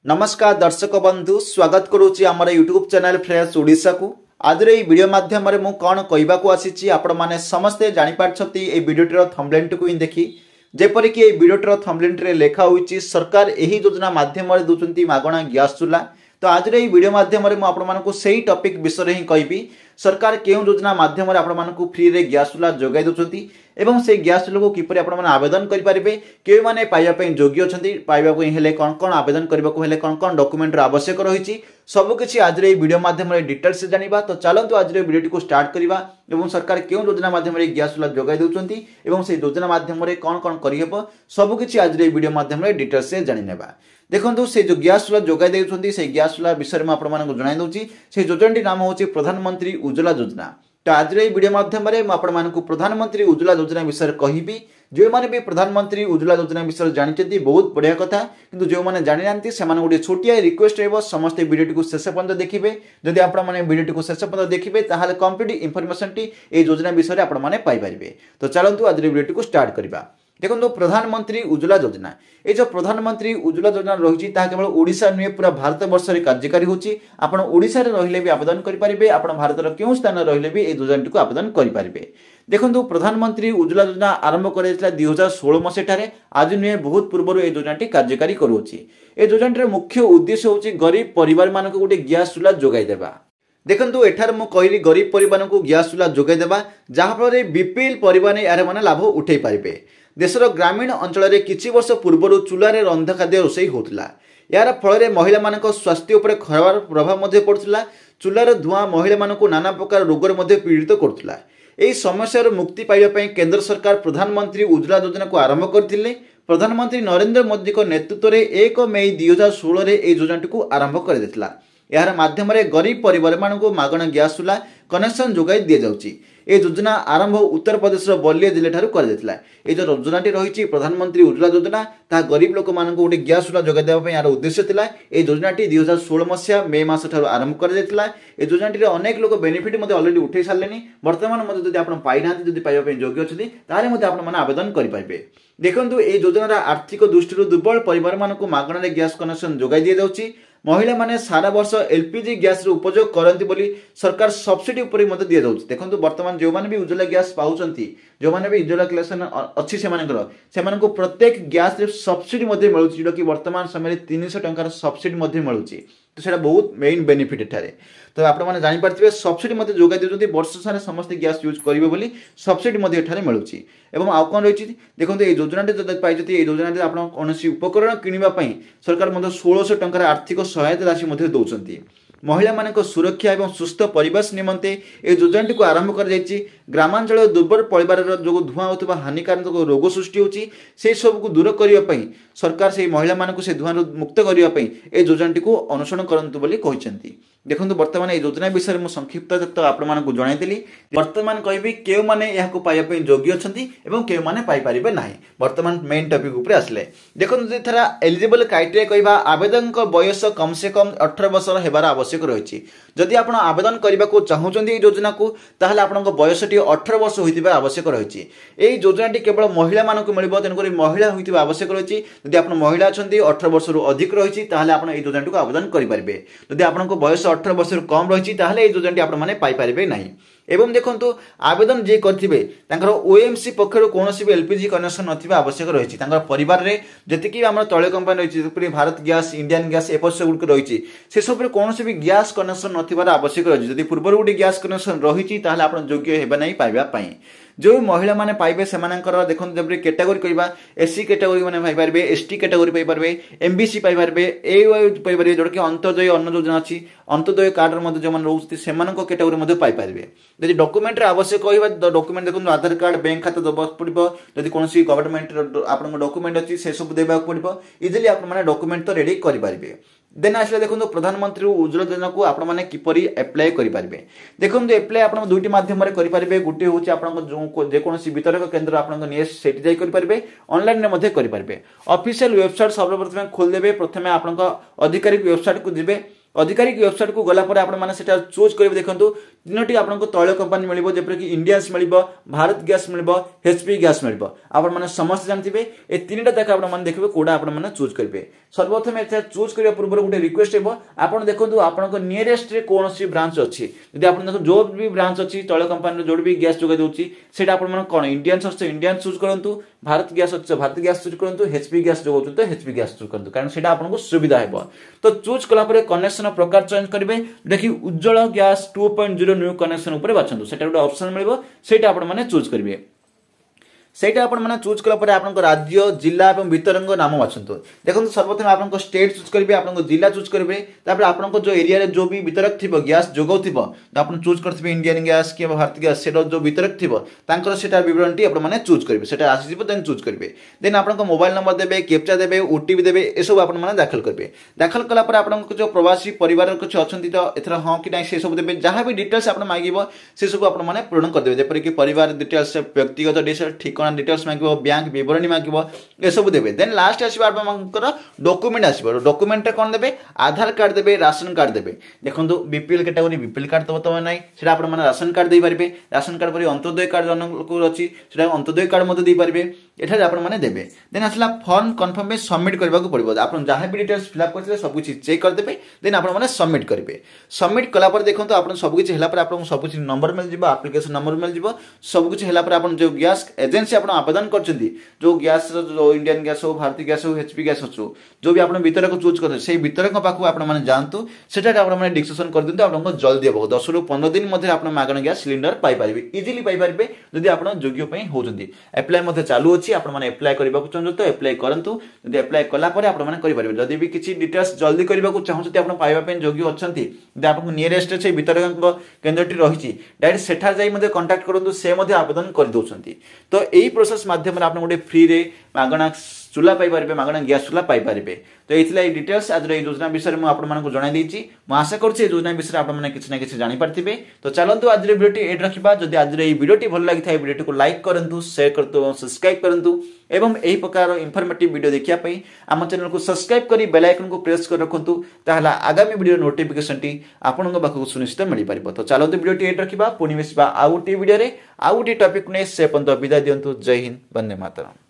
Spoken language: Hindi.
नमस्कार दर्शक बंधु स्वागत करुच्ची आमर यूट्यूब चैनल फ्रेश ओडिशा को आज ये वीडियो माध्यम मु कौन कहवाक आसी आपण मैंने समस्ते जापारती ये वीडियोटर थंबनेल को देखी जेपरिक ये वीडियोटर थंबनेल लेखा होईची सरकार यही योजना माध्यम दूसरी मागणा गैस चूल्हा। तो आज ये वीडियो माध्यम मुझे टॉपिक विषय ही कहबी सरकार क्यों योजना माध्यम फ्री रे गैस चूल्हा जोगाई दूसरी एवं से गैस चूल्हा को किपर आप आवेदन करेंगे क्यों मैंने पाइबा योग्य अच्छा पाइबा कौन कौन आवेदन करने कौन कौन डॉक्यूमेंट आवश्यक रही सबकिछि आज ये वीडियो माध्यम डिटेल्स जानिबा। तो चलतु आज वीडियो को स्टार्ट करवा एवं सरकार क्यों योजना माध्यम गैस चूल्हा जोगाई दूसरी एवं से योजना माध्यम कौन कौन करहब सबकिछि आज ये वीडियो माध्यम डिटेल्स जानिनेबा। देखो से जो गैस चूल्हा जोगाई देउछंती से गैस चूल्हा विषय में आपको जणाई दूची से योजनाटी नाम होची प्रधानमंत्री उज्ज्वला योजना। तो आज ये वीडियो माध्यम आपको प्रधानमंत्री उज्ज्वला योजना विषय कहबी जो मैंने भी प्रधानमंत्री उज्ज्वला योजना विषय जानते बहुत बढ़िया कथा किंतु जो मैंने जानी ना से गोटे छोटिया रिक्वेस्ट रही समस्त वीडियो को शेष पर्यंत देखिए जदि आपने वीडियो को शेष पर्यंत देखिए ताहले कंप्लीट इनफॉरमेशन टी ए योजना विषय आपने पाइबे। तो चलतु आज वीडियो को स्टार्ट करवा। देखो प्रधानमंत्री उज्ज्वला योजना ये जो प्रधानमंत्री उज्ज्वला योजना रही केवल ओडिशा नुहे पूरा भारत वर्ष में कार्यकारी होची आपण ओडिशा रे रहिले भी आवेदन करेंगे आपण भारतर क्यों स्थान रहिले भी योजना को आवेदन करेंगे। देखो प्रधानमंत्री उज्ज्वला योजना आरंभ कर 2016 मसीह आज नुहे बहुत पूर्व ये योजना कार्यकारी करुच्ची। ये योजना मुख्य उद्देश्य होची गरीब परिवार मान गोटे गैस चूल्हा जोगाई देबा। देखो एठार मु कहली गरीब परिवार को गैस चूल्हा जोगाई देबा जहाँफल बीपीएल परिवार यार मैंने लाभ उठे पारे। देशर ग्रामीण अंचल किछि वर्ष पूर्व चूल्हारे रंधा खाद्य रोषे होता यार फल महिला मान स्वास्थ्य उपर खराब प्रभाव पड़ता। चूल्हार धुआं महिला मान नाना प्रकार रोगर पीड़ित करुला। यही समस्या मुक्ति पाइबा केंद्र सरकार प्रधानमंत्री उज्ज्वला योजना को आरंभ करथिले। प्रधानमंत्री नरेंद्र मोदी को नेतृत्व में 1 मई 2016 में यह योजना को आरंभ कर यार माध्यम गरीब परिवार मान मागणा गैस चूल्हा कनेक्शन जोगाई दि जाउची। ये योजना आरंभ उत्तर प्रदेश बलिया जिले ठारू कर ये जो योजनाटी रही प्रधानमंत्री उज्ज्वला योजना ता गरीब लोक मान गोटे गैस चूल्हा जोगाई देवाई यार उद्देश्य थिला। ये योजनाटी 2016 मसीहा मे मास ठारू आरंभ कर योजनाटी अनेक लोक बेनिफिट अलरेडी उठे सारे बर्तमान जब आप पाइना पाइबा योग्य अच्छी आपने आवेदन करेंगे। देखो ये योजनार आर्थिक दृष्टि दुर्बल परिवार मान मागणा गैस कनेक्शन जोगाई दि जाउची। महिला माने सारा वर्ष एलपीजी गैस उपयोग करती बोली सरकार सब्सिडी उपर दि जाऊँ। देखो बर्तमान जो मैंने भी उज्ज्वला गैस पाउछंती जो मैंने भी उज्ज्वला कलेक्शन अच्छी से प्रत्येक गैस सब्सिडी मिलूँ जो कि वर्तमान समय 300 टंकार सब्सिडी मिलूँ। तो सेटा बहुत मेन बेनिफिट एठारे। तो आपने जानीपारे सब्सिडी जोगाई देते वर्ष सारा समस्त गैस यूज करेंगे बोली सब्सिडी एठारे मिलूँ। एवं आउ कौन रही देखो ये योजनाटी जब पाई योजना आप कौन उपकरण किणापी सरकार 1600 टंकार आर्थिक सहायता राशि दौरान महिला मान सुरक्षा और सुस्थ परिवेश निमंते ये योजनाटी को आरंभ कर ग्रामांचल दुर्बल परिवार जो धुआं होता हानिकारक रोग सृष्टि होची से सब को दूर करने सरकार से महिला मान से धुआं मुक्त करने ये योजनाटी को अनुसरण करंतु बोली कहते। देखो बर्तमान ये योजना विषय में संक्षिप्त आपको जनईली बर्तमान कहबी क्यों मैंने यहाँ पाइबा योग्य अच्छा क्यों मैंने पाइपर ना। बर्तमान मेन टॉपिक उपर आसले देखो थोड़ा एलिजिबल क्राइटेरिया कहवा आवेदन बयस कम से कम 18 वर्ष होबार आवश्यक रही। जदि आप आवेदन करने को चाहते योजना को ताहले आपन बयस 18 वर्ष होता आवश्यक रही। यही योजनाटी केवल महिला मानक मिल तेणुक महिला होता आवश्यक रही। जदि आप महिला अच्छा 18 वर्ष अधिक रही आप योजना को आवेदन करेंगे। जदि आप बयस 18 वर्ष कम रही ये योजना आपने पाइपर ना। एवं देखो आवेदन जे करेंगे ओएमसी पक्षर कौन भी एलपीजी कनेक्शन ना आवश्यक रही। परिवार में जी आम तैल कंपानी रही भारत गैस इंडियन गैस एपस गुड़िक रही से सब कौन भी गैस कनेक्शन ना आवश्यक रही। जब पूर्व गोटे गैस कनेक्शन रही आप योग्य होगा ना पाइबापी। जो महिला माने पाइबे से देखो जब कैटेगोरी कहवा एससी कैटेगोरी मैंने पाइपर एसटी कैटेगोरी पाइपर एमबीसी पाइपर ए पाइपर जोटा कि अंत्योदय अन्न योजना अच्छी अंत्योदय कार्ड जो मैंने रोचे से कैटेगोरी पाइपर। जब डॉक्यूमेंट आवश्यक कहवा डॉक्यूमेंट देखो आधार कार्ड बैंक खाता देवाक पड़ो जब कौन गवर्नमेंट आप डॉक्यूमेंट अच्छी से सब देवाक पड़ो इजिली आपने डॉक्यूमेंट तो रेडी करेंगे। देन आसले देखो प्रधानमंत्री उज्ज्वला योजना को आपने किपरि एप्लाय करेंगे। देखो एप्लाय आप दुईटी मध्यम करेंगे गोटे हूँ जेकोसी वितरक केन्द्र आपठी करेंगे ऑनलाइन में करेंगे। ऑफिशियल वेबसाइट सर्वप्रथम खोलदेवे प्रथम आप आधिकारिक वेबसाइट को जी आधिकारिक वेबसाइट को गला पर आपण माने सेटा चूज करिवे देखंतु तीनोटी आपनको तैल कंपनी मिलिबो जेपर कि इंडियंस मिलिबो भारत गैस मिलिबो एचपी गैस मिलिबो आपण माने समस्त जानथिबे ए तीनटा जाक आपण माने देखिबे कोडा आपण माने चूज करिवे सर्वप्रथम एटा चूज करिया पूर्व गोटे रिक्वेस्ट हेबो आपण देखंतु आपनको नियरेस्ट रे कोनोसी ब्रांच अछि यदि आपण देखो जो भी ब्रांच अछि तैल कंपनी जो भी गैस जोगा दोछि सेटा आपण माने कोन इंडियंस अछि इंडियन चूज करंतु भारत गैस अछि भारत गैस चूज करंतु एचपी गैस जो होतु तो एचपी गैस चूज करंतु कारण सेटा आपनको सुविधा हेबो तो चूज कला परे कनेक्शन प्रकार चेंज करिवे देखि उज्जवल गैस 2.0 न्यू कनेक्शन ऊपर बाछंतु सेटा गोटे ऑप्शन मिलिबो सेटा आपण माने चूज करिवे सेटा आपण माने चूज कला परे आपनको राज्य जिल्ला एवं वितरंग नाम बाछंतु देखंतु सर्वप्रथम आपनको स्टेट चूज करिवे आपनको जिल्ला चूज करिवे तापर आपनको जो एरिया रे जो भी वितरक थिबो गैस जोगौथिबो आपण चूज करथिबे इंडियन गैस कि भारत गैस सेटा जो वितरक थिबो तांकर सेटा विवरणटी आपण माने चूज करिवे सेटा आसी जिवो देन चूज करिवे देन आपनको मोबाइल नंबर देबे कैप्चा देबे ओटीपी देबे ए सब आपण माने दाखल करिवे दाखल कला परे आपनको जो प्रवासी परिवार कुछ अछंती तो एथरा हां कि नै से सब देबे जहां भी डिटेल्स आपण मागिबो से सब आपण माने पूर्ण कर देबे जेपर कि परिवार डिटेल्स व्यक्तिगत डिटेल्स ठिकाना डिटेल्स मागिबो बैंक विवरणी मागिबो ए सब देबे देन लास्ट आसीबो आपनकर डॉक्यूमेंट आसीबो डॉक्यूमेंट रे कोन देबे आधार कार्ड देबे राशन कार्ड देबे देखंतु बीपीएल कैटेगरी बीपीएल कार्ड तो बतवा नै सेटा आपण माने राशन कार्ड देई परबे राशन कार्ड परि अंत्योदय कार्ड जनक अछि सेटा अंत्योदय कार्ड मते देई परबे एठा आपण माने देबे देन आसला फॉर्म कंफर्म में सबमिट करबा को पड़िबो आपण जहां भी डिटेल्स फिल अप करथिले सब कुछ चेक कर देबे देन आपण माने सबमिट करबे सबमिट कला पर देखंतु आपण सब कुछ हैला पर आपण सब कुछ नंबर मिल जिवो एप्लीकेशन नंबर मिल जिवो सब कुछ हैला पर आपण जो गैस एजेंसी आपण आवेदन करचंदी जो गैस जो इंडियन गैस हो भारतीय गैस हो एचपी गैस हो जो भी आपण वितरक चूज करथे सेही वितरक पाखु आपण माने जानतु सेटा आपण माने डिस्कशन कर दिंतु आपण जल्दी हेबो 10 रु 15 दिन मध्ये आपण मागण गैस सिलिंडर पाई परिबे इजीली पाई परिबे जदि आपण योग्य पई होउचंदी अप्लाई मध्ये चालू अछि आपण माने अप्लाई करबा को चाहू तो अप्लाई करंतु जदि अप्लाई कला परे आपण माने करि परिबे जदि भी किछि डिटेल्स जल्दी करबा को चाहू आपण पाइबा पे योग्य अछंती जदि आपण नियरेस्ट छै वितरक केंद्रटी रहिछि डायरेक्ट सेठा जाई मध्ये कांटेक्ट करंतु से मध्ये आवेदन कर दोछंती तो एही प्रोसेस माध्यम रे आपण गोटे फ्री रे मागणा चूल्हा पाई परिबे मागणा गैस चूल्हा पाई परिबे तो एथिला ए डिटेल्स आज रे योजना विषय में आपण मानको जणाई देछि म आशा करछि योजना विषय आपण माने किछ ना किछ जानि पारथिबे तो चलंतु आज रे वीडियोटी एड रखिबा जदि आज रे वीडियोटी भल लागि थाय वीडियोटी को लाइक करंतु शेयर करतु और सब्सक्राइब करंतु एवं एही प्रकार इंफॉर्मेटिव वीडियो देखिया पई हम चैनल को सब्सक्राइब करी बेल आइकन को प्रेस कर रखंतु ताहला आगामी वीडियो नोटिफिकेशन टी आपन को बाकु सुनिश्चित मिलि परिबो तो चलंतु वीडियोटी एड रखिबा पुनी मिसबा आउटी वीडियो रे आउटी टॉपिक ने से पंत विदाय दियंतु जय हिंद वंदे मातरम।